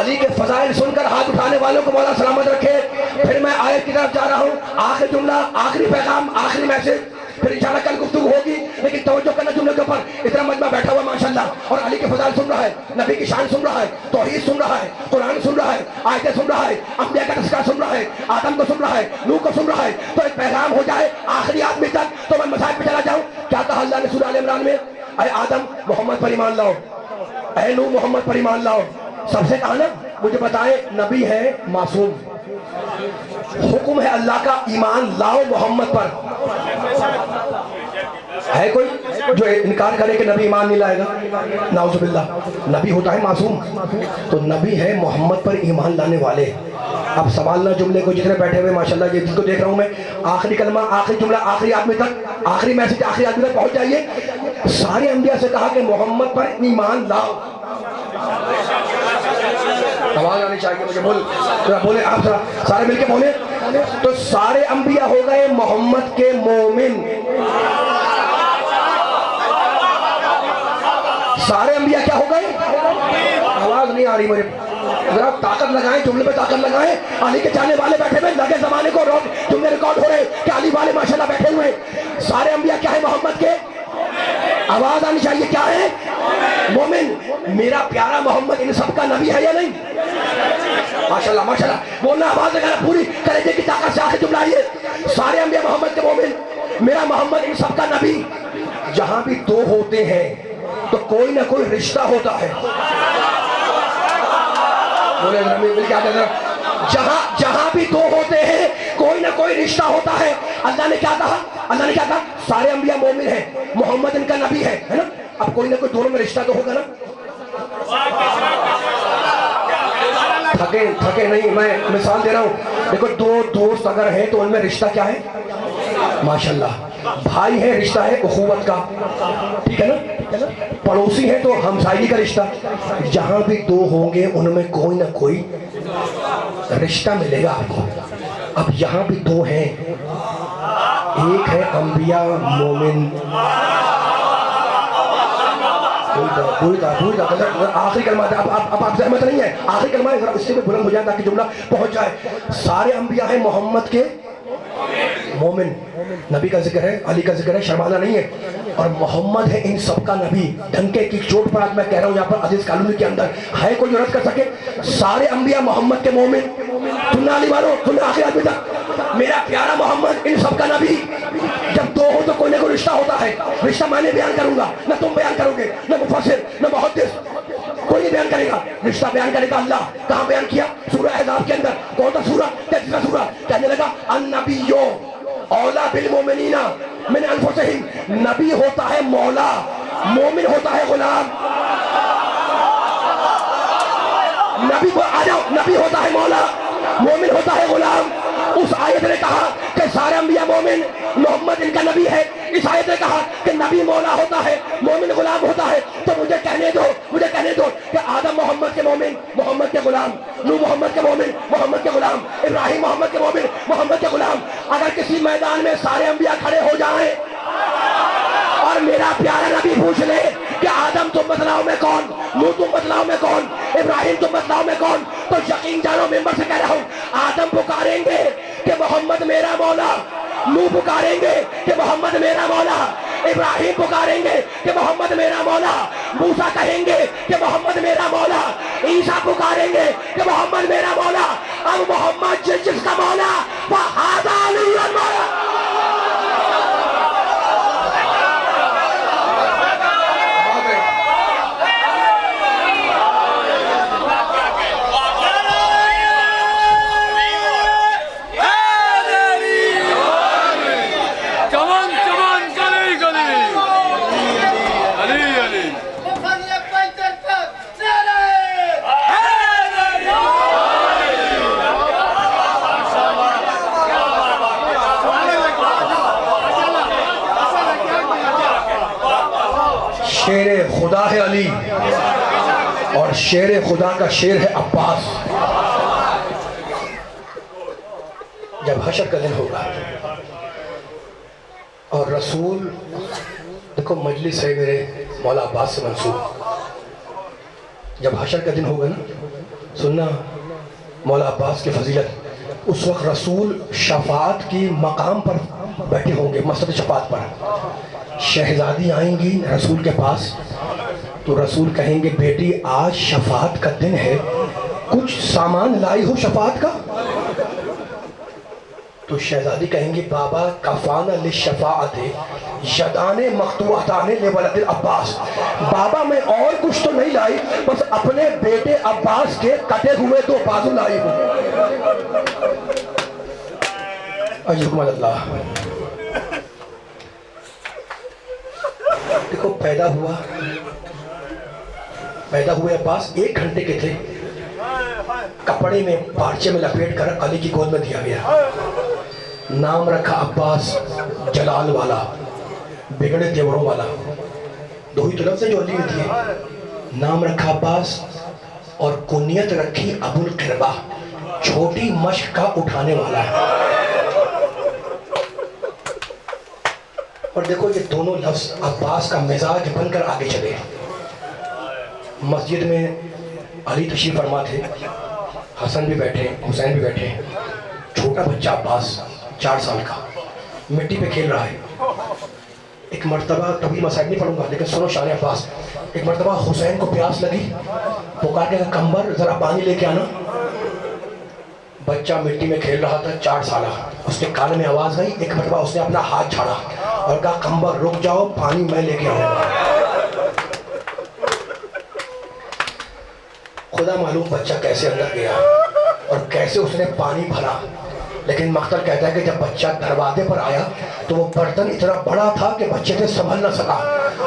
علی کے فضائل سن کر ہاتھ اٹھانے والوں کو مولا سلامت رکھے۔ پھر میں آیت کی طرف جا رہا ہوں، آخری جملہ، آخری پیغام، آخری میسج، پھر انشاءاللہ کل گفتگو ہوگی، لیکن توجہ کرنا جملے کے اوپر۔ اتنا مجمع بیٹھا ہوا ماشاءاللہ، اور علی کے فضائل سن رہا ہے، نبی کی شان سن رہا ہے، توحید سن رہا ہے، قرآن سن رہا ہے، آیتیں سن رہا ہے، انبیاء کا تذکرہ سن رہا ہے، آدم کو سن رہا ہے، نوح کو سن رہا ہے، تو ایک پیغام ہو جائے آخری آدمی تک۔ تو میں مسائل پہ چلا جاؤں، کیا کہا اللہ نے سورہ آل عمران میں؟ اے آدم محمد پر ایمان لاؤ، اے نوح محمد پر ایمان لاؤ۔ سب سے کہا نا مجھے بتائیں، نبی ہے معصوم، حکم ہے اللہ کا ایمان لاؤ محمد پر۔ ہے کوئی جو انکار کرے کہ نبی ایمان نہیں لائے گا؟ نعوذ باللہ، نبی ہوتا ہے معصوم، تو نبی ہے محمد پر ایمان لانے والے۔ اب سنبھالنا جملے کو، جتنے بیٹھے ہوئے ماشاءاللہ، یہ جس کو دیکھ رہا ہوں میں، آخری کلمہ، آخری جملہ، آخری آدمی تک، آخری میسج آخری آدمی تک پہنچ جائیے۔ سارے انبیاء سے کہا کہ محمد پر ایمان لاؤ۔ آواز آنی چاہیے مجھے، بولے آپ سارے مل کے بولے۔ تو سارے انبیاء ہو گئے محمد کے مومن، سارے انبیاء کیا ہو گئے؟ آواز نہیں آ رہی مجھے، ذرا طاقت لگائیں، جملے پہ طاقت لگائیں۔ علی کے چاہنے والے بیٹھے ہوئے، لگے زمانے کو جملے ریکارڈ ہو رہے کہ علی والے ماشاءاللہ بیٹھے ہوئے۔ سارے انبیاء کیا ہے محمد کے؟ آواز آنی چاہیے، کیا ہے؟ مومن۔ میرا پیارا محمد ان سب کا نبی ہے یا نہیں؟ ماشاءاللہ ماشاءاللہ، بولنا آواز لگانا، پوری کلیجے کی طاقت سے آخر جملہ آئیے۔ سارے انبیاء محمد کے مومن، میرا محمد ان سب کا نبی۔ جہاں بھی دو ہوتے ہیں تو کوئی نہ کوئی رشتہ ہوتا ہے۔ بولے مل کے آتے ہیں، جہاں بھی دو ہوتے ہیں کوئی نہ کوئی رشتہ ہوتا ہے۔ اللہ نے کیا کہا؟ اللہ نے کیا کہا؟ سارے انبیاء مومن ہیں، محمد ان کا نبی ہے نا؟ اب کوئی نہ کوئی دونوں میں رشتہ تو ہوگا نا؟ تھکے نہیں، میں مثال دے رہا ہوں، دیکھو دو دوست اگر ہیں تو ان میں رشتہ کیا ہے؟ ماشاءاللہ، بھائی ہے، رشتہ ہے اخوت کا، ٹھیک ہے نا؟ پڑوسی ہے تو ہمسائیگی کا رشتہ۔ جہاں بھی دو ہوں گے ان میں کوئی نہ کوئی رشتہ ملے گا آپ کو۔ اب یہاں بھی دو ہیں، ایک ہے انبیاء مومن، آخری کلمہ، اب آپ زحمت نہیں ہے، آخری کلمہ ہے، اس سے بھی بلند ہو جائے تاکہ جملہ پہنچ جائے۔ سارے انبیاء ہیں محمد کے مومن، نبی کا ذکر ہے، علی کا ذکر ہے، شرمانا نہیں ہے، اور محمد ہے ان سب کا نبی۔ ڈھنکے کی چوٹ پر آج میں کہہ رہا ہوں یہاں پر عزیز کالونی کے اندر، ہے کوئی جو رد کر سکے؟ سارے انبیاء محمد کے مومن۔ سننا علی والوں، سننا آخری آدمی تک، میرا پیارا محمد ان سب کا نبی۔ جب دو ہو تو کوئی نہ کوئی رشتہ ہوتا ہے۔ رشتہ میں نے بیان کروں گا، نہ تم بیان کرو گے، نہ مفسر، نہ محدث، کوئی نہیں بیان کرے گا۔ رشتہ بیان کرے گا اللہ۔ کہاں بیان کیا؟ سورہ احزاب کے اندر۔ کون سا سورہ؟ 33واں سورہ۔ کہنے لگا النبیو اولا بالمومنین من انفسہم، نبی ہوتا ہے مولا، مومن ہوتا ہے غلام۔ نبی کو آ جاؤ، نبی ہوتا ہے مولا، مومن ہوتا ہے غلام۔ اس آیت نے کہا کہ سارے انبیاء مومن، محمد ان کا نبی ہے۔ اس آیت نے کہا کہ نبی مولا ہوتا ہے، مومن غلام ہوتا ہے۔ تو مجھے کہنے دو کہ آدم محمد کے مومن، محمد کے غلام، نوح محمد کے مومن، محمد کے غلام، ابراہیم محمد کے مومن، محمد کے غلام۔ اگر کسی میدان میں سارے انبیاء کھڑے ہو جائیں اور میرا پیارا نبی پوچھ لے کہ آدم تم بتلاؤ میں کون، نوح تم بتلاؤ میں کون، ابراہیم تم بتلاؤ میں کون، تو یقین جانو ممبر سے کہہ رہا ہوں، آدم پکاریں گے کہ محمد میرا مولا، نوح پکاریں گے کہ محمد میرا مولا، ابراہیم پکاریں گے کہ محمد میرا مولا، موسیٰ کہیں گے کہ محمد میرا مولا، عیسیٰ پکاریں گے کہ محمد میرا مولا۔ اب محمد جس کا مولا فہذا علی مولا۔
Come on, come on, come on.
شیر خدا ہے علی اور شیر خدا کا شیر ہے عباس. جب حشر کا دن ہوگا اور رسول، دیکھو مجلس ہے میرے مولا عباس سے منسوب، جب حشر کا دن ہوگا نا، سننا مولا عباس کی فضیلت، اس وقت رسول شفاعت کی مقام پر بیٹھے ہوں گے، مسجد شفاعت پر. شہزادی آئیں گی رسول کے پاس تو رسول کہیں گے بیٹی آج شفاعت کا دن ہے، کچھ سامان لائی ہو شفاعت کا؟ تو شہزادی کہیں گی بابا کفانا للشفاعت یدان مقطوعتان لولد العباس، بابا میں اور کچھ تو نہیں لائی، بس اپنے بیٹے عباس کے کٹے ہوئے 2 بازو لائی ہوں. اجرکم اللہ. دیکھو پیدا ہوئے عباس 1 گھنٹے کے تھے، کپڑے میں پارچے میں لپیٹ کر علی کی گود میں دیا گیا. نام رکھا عباس، جلال والا، بگڑے تیوروں والا، 2 ہی تو لفظ ہیں جو علی نے دیے. نام رکھا عباس اور کنیت رکھی ابو القربہ، چھوٹی مشق کا اٹھانے والا. اور دیکھو یہ دونوں لفظ عباس کا مزاج بن کر آگے چلے. مسجد میں علی تشریف فرما تھے، حسن بھی بیٹھے، حسین بھی بیٹھے. چھوٹا بچہ عباس 4 سال کا مٹی پہ کھیل رہا ہے. ایک مرتبہ، طویل مسائل نہیں پڑھوں گا لیکن سنو شان عباس. ایک مرتبہ حسین کو پیاس لگی، پکار کے کہا کمبر ذرا پانی لے کے آنا. بچہ مٹی میں کھیل رہا تھا 4 سالہ، اس کے کان میں آواز گئی. ایک مرتبہ اس نے اپنا ہاتھ چھاڑا اور کہا کمبر رک جاؤ، پانی میں لے کے آؤں گا. خدا معلوم بچہ کیسے اندر گیا اور کیسے اس نے پانی بھرا، لیکن مقتل کہتا ہے کہ جب بچہ دروازے پر آیا تو وہ برتن اتنا بڑا تھا کہ بچے سے سنبھل نہ سکا.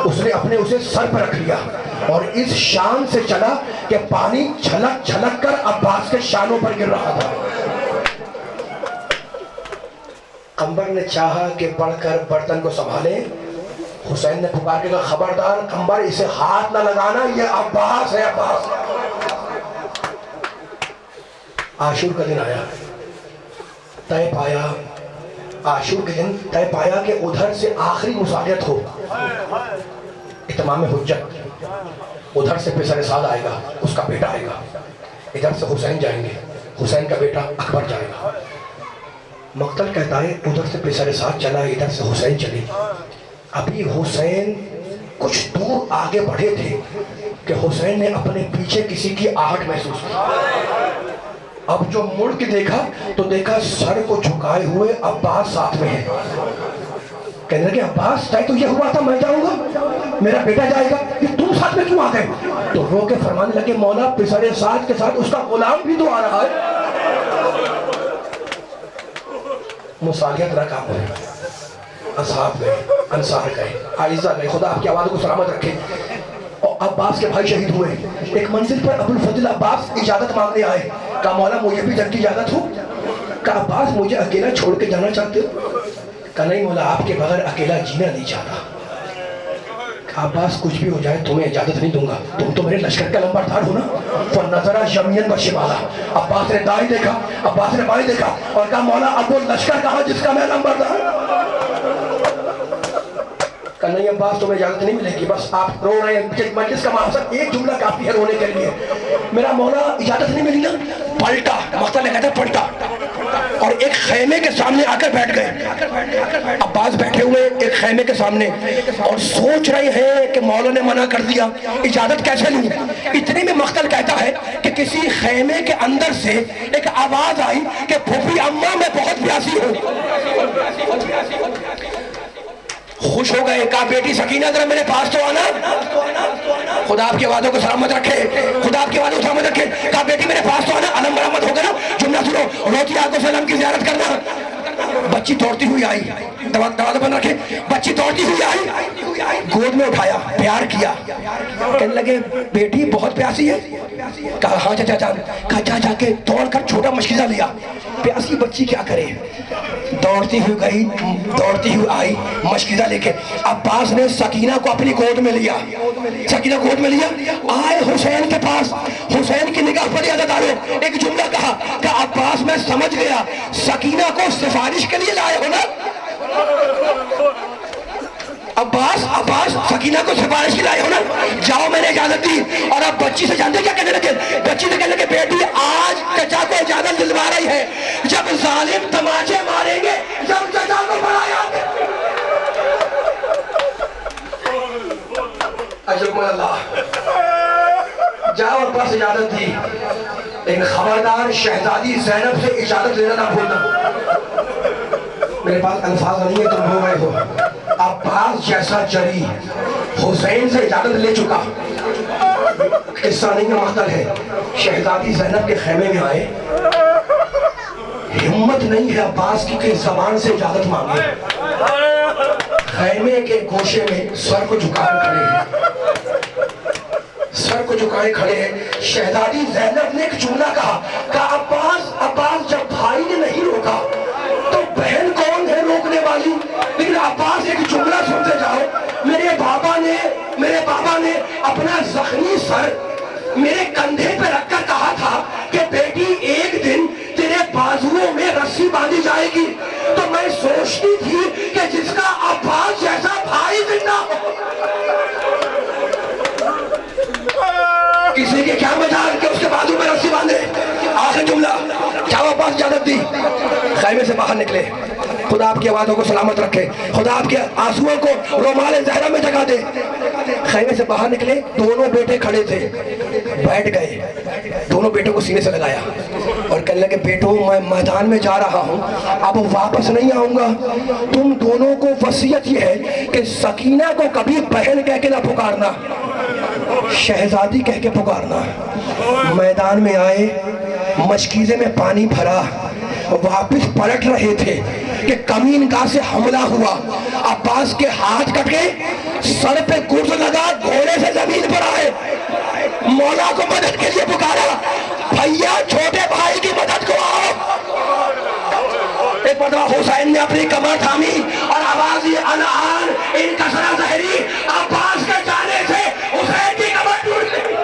اس نے اسے سر پر رکھ لیا اور اس شان سے چلا کہ پانی چھلک چھلک کر عباس کے شانوں پر گر رہا تھا. قمبر نے چاہا کہ بڑھ کر برتن کو سنبھالے. حسین نے پکار کے کہا خبردار قمبر اسے ہاتھ نہ لگانا، یہ عباس ہے عباس. عاشور کا دن آیا، طے پایا، عاشور کے دن طے پایا کہ ادھر سے آخری مصالحت ہو، اتمام حجت. ادھر سے پسر سعد آئے گا، اس کا بیٹا آئے گا. ادھر سے حسین جائیں گے، حسین کا بیٹا اکبر جائے گا. مقتل کہتا ہے ادھر سے پسر سعد چلا، ادھر سے حسین چلی. ابھی حسین کچھ دور آگے بڑھے تھے کہ حسین نے اپنے پیچھے کسی کی آہٹ محسوس کی. اب جو مڑ کے دیکھا تو دیکھا سر کو جھکائے ہوئے عباس ساتھ میں ہے. کہنے لگے عباس طے تو یہ ہوا تھا میں جاؤں گا، میرا بیٹا جائے گا، یہ تم ساتھ میں کیوں آ گئے؟ تو رو کے فرمانے لگے مولا پسر سعد کے ساتھ اس کا غلام بھی تو آ رہا ہے. مصالحت رکھا ہوئے، اصحاب گئے، انصار گئے، عائزہ گئے. خدا آپ کی آوازوں کو سلامت رکھے. اور عباس کے بھائی شہید ہوئے. ایک منزل پر ابو الفضل عباس اجازت مانگنے آئے. کہا مولا مجھے بھی جنگ کی اجازت ہو. کہا عباس مجھے اکیلا چھوڑ کے جانا چاہتے ہو؟ کہا نہیں مولا آپ کے بغیر اکیلا جینا نہیں چاہتا. کہا عباس کچھ بھی ہو جائے تمہیں اجازت نہیں دوں گا، تم تو میرے لشکر کا لمبردار ہو نا. فنظر یمین و شمالا، عباس نے دائیں دیکھا، عباس نے بائیں دیکھا اور کہا مولا اب وہ لشکر کہاں جس کا میں لمبردار. کہ نہیں عباس تمہیں اجازت نہیں ملے گی، بس آپ رو رہے ہیں. مجلس کا مقصد ایک جملہ کافی ہے رونے کے لیے. میرا مولا اجازت نہیں ملی نا. پلٹا، مقتل نے کہتا ہے پلٹا اور ایک خیمے کے سامنے آ کر بیٹھ گئے. عباس بیٹھے ہوئے ایک خیمے کے سامنے اور سوچ رہے ہیں کہ مولا نے منع کر دیا، اجازت کیسے لوں. اتنے میں مقتل کہتا ہے کہ کسی خیمے کے اندر سے ایک آواز آئی کہ پھوپھی اماں میں بہت پیاسی ہوں. خوش ہو گئے. کہا بیٹی سکینہ ذرا میرے پاس تو آنا. خدا آپ کی آوازوں کو سلامت رکھے، خدا آپ کی آوازوں کو سلامت رکھے. کہا بیٹی میرے پاس تو آنا. علم برآمد ہو گیا نا. جملہ سنو، روتی آنکھوں سے علم کی زیارت کرنا. بچی دوڑتی ہوئی آئی. دروازہ بند رکھے. بچی دوڑتی ہوئی آئی, گود میں اٹھایا, پیار کیا. کہنے لگے بیٹی بہت پیاسی ہے. کہا ہاں چچا جان. کہا جا کے دوڑ کر چھوٹا مشکیزہ لیا. پیاسی بچی کیا کرے, دوڑتی ہوئی گئی, دوڑتی ہوئی آئی مشکیزہ لے کے. عباس نے سکینہ کو اپنی گود میں لیا, سکینہ گود میں لیا. آئے حسین کے پاس, حسین کی نگاہ پر یاد آئے, ایک جملہ کہا کہ عباس میں سمجھ گیا سکینہ کو سفارش کے لیے لائے ہو نا. عباس سکینہ کو سفارش کے لائے ہو نا, جاؤ میں نے اجازت دی. اور اب بچی سے جانتے کیا کہنے لگے, بچی سے کہنے لگے بیٹی آج چچا کو اجازت دلوا رہی ہے, جب ظالم تماچے ماریں گے جب چچا کو بڑھایا. اجرکم اللہ. جاؤ عباس اجازت دی, لیکن خبردار شہزادی زینب سے اجازت لینا نہ بھولنا. میرے پاس الفاظ نہیں ہے, تم ہو گئے ہو. عباس جیسا جری حسین سے اجازت لے چکا, قصہ نہیں ہے مقتل ہے. شہزادی زینب کے خیمے میں آئے, ہمت نہیں ہے عباس کی کہ زبان سے اجازت مانگے. خیمے کے گوشے میں سر کو جھکائے کھڑے ہیں, سر کو جھکائے کھڑے ہیں. شہزادی زینب نے ایک جملہ کہا کہ عباس جب بھائی نے نہیں روکا تو بہن کون ہے روکنے والی. لیکن عباس ایک جملہ سنتے جاؤ, میرے بابا نے اپنا زخمی سر میرے کندھے پہ رکھ کر کہا تھا کہ بیٹی ایک دن تیرے بازوؤں میں رسی باندھی جائے گی. تو میں سوچتی تھی کہ جس کا عباس جیسا بھائی زندہ ہو. کسی کے کیا مجال کہ اس کے بازو میں رسی باندھے. آخر جملہ, جاؤ عباس اجازت دی. خیمے سے باہر نکلے, خدا آپ کی آوازوں کو سلامت رکھے, خدا آپ کے آنسوؤں کو رومال زہرا میں جگا دے. خیمے سے باہر نکلے, دونوں بیٹے کھڑے تھے, بیٹھ گئے, دونوں بیٹوں کو سینے سے لگایا اور کہنے لگے بیٹوں میں میدان میں جا رہا ہوں, اب واپس نہیں آؤں گا. تم دونوں کو وصیت یہ ہے کہ سکینہ کو کبھی بہن کہہ کے نہ پکارنا, شہزادی کہہ کے پکارنا. میدان میں آئے, مشکیزے میں پانی بھرا, واپس پلٹ رہے تھے کہ کمین گاہ سے حملہ ہوا. عباس کے ہاتھ کٹ گئے, سر پہ گرز لگا, گھوڑے سے زمین پر آئے, مولا کو مدد کے لیے پکارا, بھیا چھوٹے بھائی کی مدد کو آؤ. ایک مرتبہ حسین نے اپنی کمر تھامی اور آواز دی الان ان کسرہ ظہری. عباس کے جانے سے حسین کی کمر ٹوٹ گئی.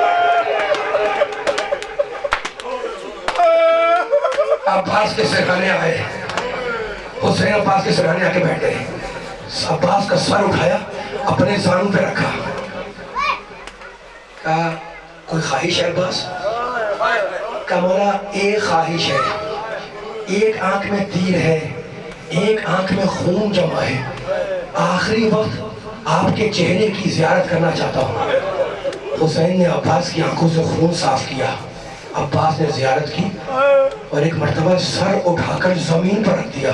عباس کے سرخانے آئے, حسین عباس کے سرخانے آ کے بیٹھ گئے. عباس کا سر اٹھایا, اپنے زانوں پہ رکھا. کہا کوئی خواہش ہے عباس؟ کہا مولا ایک خواہش ہے, ایک آنکھ میں تیر ہے, ایک آنکھ میں خون جمع ہے, آخری وقت آپ کے چہرے کی زیارت کرنا چاہتا ہوں. حسین نے عباس کی آنکھوں سے خون صاف کیا. عباس نے زیارت کی اور ایک مرتبہ سر اٹھا کر زمین پر رکھ دیا.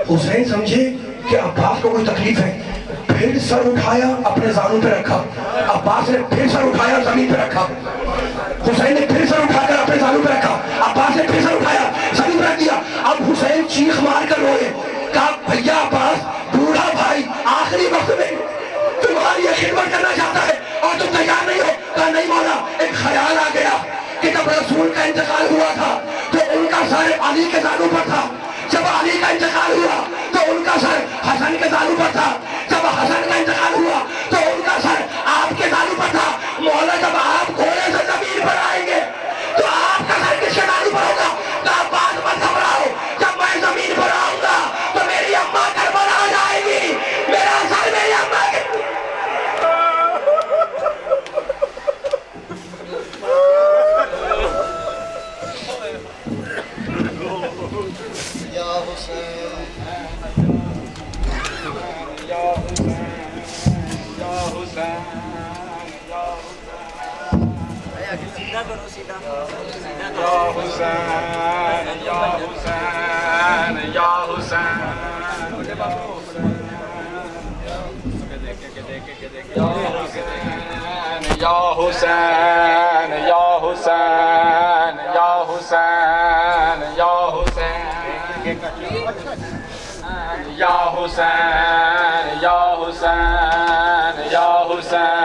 حسین سمجھے کہ عباس کو کوئی تکلیف ہے, پھر سر اٹھایا, اپنے زانوں پہ رکھا. عباس نے پھر سر اٹھایا, زمین پہ رکھا. حسین نے پھر سر اٹھا کر اپنے زانوں پہ رکھا. عباس نے پھر سر اٹھایا, زمین پہ رکھ دیا. اب حسین چیخ مار کر روئے. کہا بھیا عباس, بوڑھا بھائی آخری وقت میں تمہاری یہ خدمت کرنا چاہتا ہے اور تم تیار نہیں ہو. کہا نہیں مولا, ایک خیال آ گیا کہ جب رسول کا انتقال ہوا تھا تو ان کا سر علی کے زانوں پر تھا, جب علی کا انتقال ہوا تو ان کا سر حسن کے زانوں پر تھا, جب حسن کا انتقال ہوا تو ان کا سر آپ کے زانوں پر تھا. مولا جب آپ گھوڑے سے زمین پر آئیں گے تو آپ کا سر کس کے زانوں پر ہوگا؟ کہا بات مت گھبراؤ, جب میں زمین پر آؤں گا تو میری اماں کربلا جائے گی, میرا سر میری اماں کے.
یا حسین یا حسین یا حسین